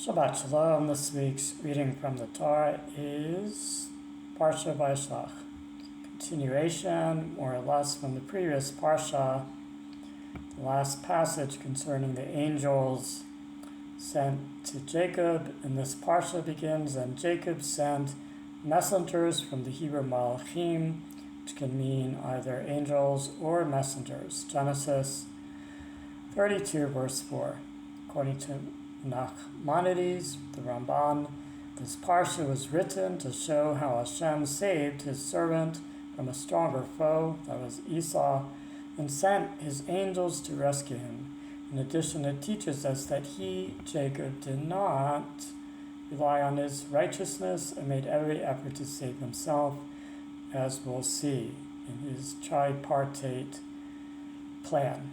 Shabbat Shalom. This week's reading from the Torah is Parsha Vayishlach. Continuation, more or less, from the previous Parsha. The last passage concerning the angels sent to Jacob. And this Parsha begins, and Jacob sent messengers from the Hebrew Malachim, which can mean either angels or messengers. Genesis 32, verse 4. According to Nachmanides, the Ramban, this parsha was written to show how Hashem saved his servant from a stronger foe, that was Esau, and sent his angels to rescue him. In addition, it teaches us that he, Jacob, did not rely on his righteousness and made every effort to save himself, as we'll see in his tripartite plan.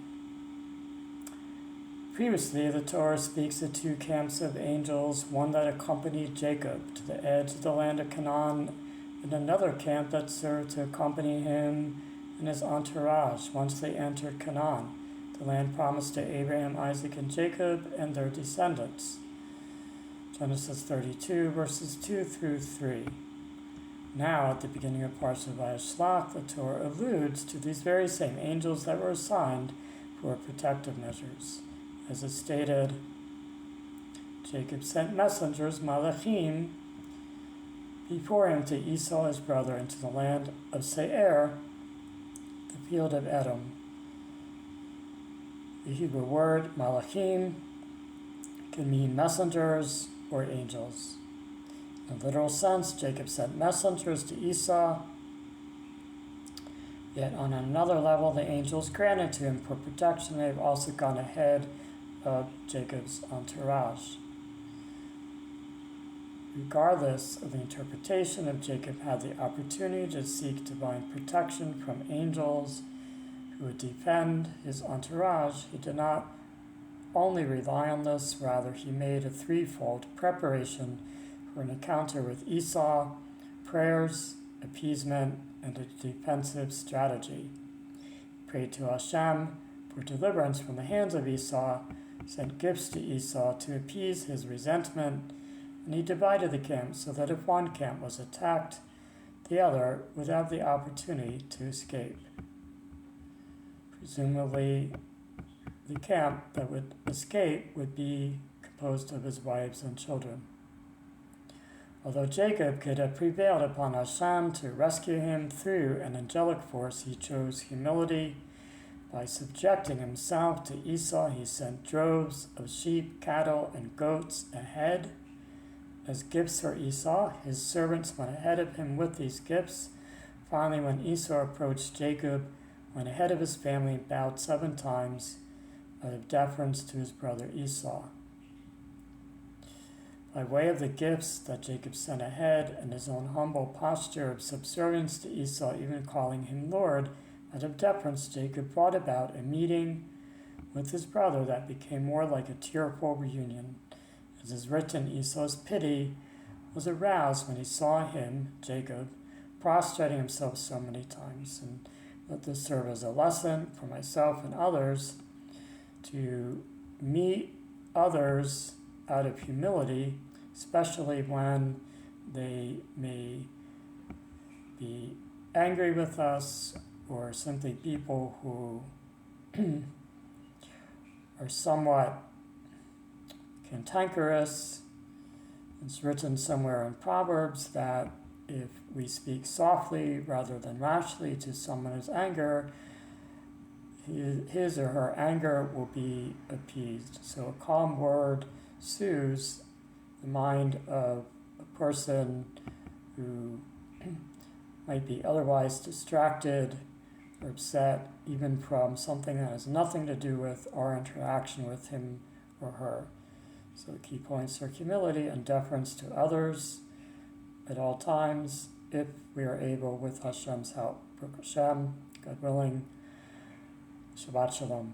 Previously, the Torah speaks of two camps of angels, one that accompanied Jacob to the edge of the land of Canaan, and another camp that served to accompany him and his entourage once they entered Canaan, the land promised to Abraham, Isaac, and Jacob and their descendants. Genesis 32, verses 2 through 3. Now, at the beginning of Parsha Vayishlach, the Torah alludes to these very same angels that were assigned for protective measures. As it stated, Jacob sent messengers, Malachim, before him to Esau his brother into the land of Seir, the field of Edom. The Hebrew word Malachim can mean messengers or angels. In a literal sense, Jacob sent messengers to Esau, yet on another level, the angels granted to him for protection. They've also gone ahead of Jacob's entourage. Regardless of the interpretation, if Jacob had the opportunity to seek divine protection from angels who would defend his entourage, he did not only rely on this, rather he made a threefold preparation for an encounter with Esau: prayers, appeasement, and a defensive strategy. He prayed to Hashem for deliverance from the hands of Esau, sent gifts to Esau to appease his resentment, and he divided the camp so that if one camp was attacked, the other would have the opportunity to escape. Presumably, the camp that would escape would be composed of his wives and children. Although Jacob could have prevailed upon Hashem to rescue him through an angelic force, he chose humility. By subjecting himself to Esau, he sent droves of sheep, cattle, and goats ahead as gifts for Esau. His servants went ahead of him with these gifts. Finally, when Esau approached, Jacob went ahead of his family and bowed 7 times out of deference to his brother Esau. By way of the gifts that Jacob sent ahead and his own humble posture of subservience to Esau, even calling him Lord, out of deference, Jacob brought about a meeting with his brother that became more like a tearful reunion. As is written, Esau's pity was aroused when he saw him, Jacob, prostrating himself so many times. And let this serve as a lesson for myself and others to meet others out of humility, especially when they may be angry with us, or simply people who are somewhat cantankerous. It's written somewhere in Proverbs that if we speak softly rather than rashly to someone who's angry, his or her anger will be appeased. So a calm word soothes the mind of a person who might be otherwise distracted or upset, even from something that has nothing to do with our interaction with him or her. So the key points are humility and deference to others at all times, if we are able, with Hashem's help. Baruch Hashem, God willing. Shabbat Shalom.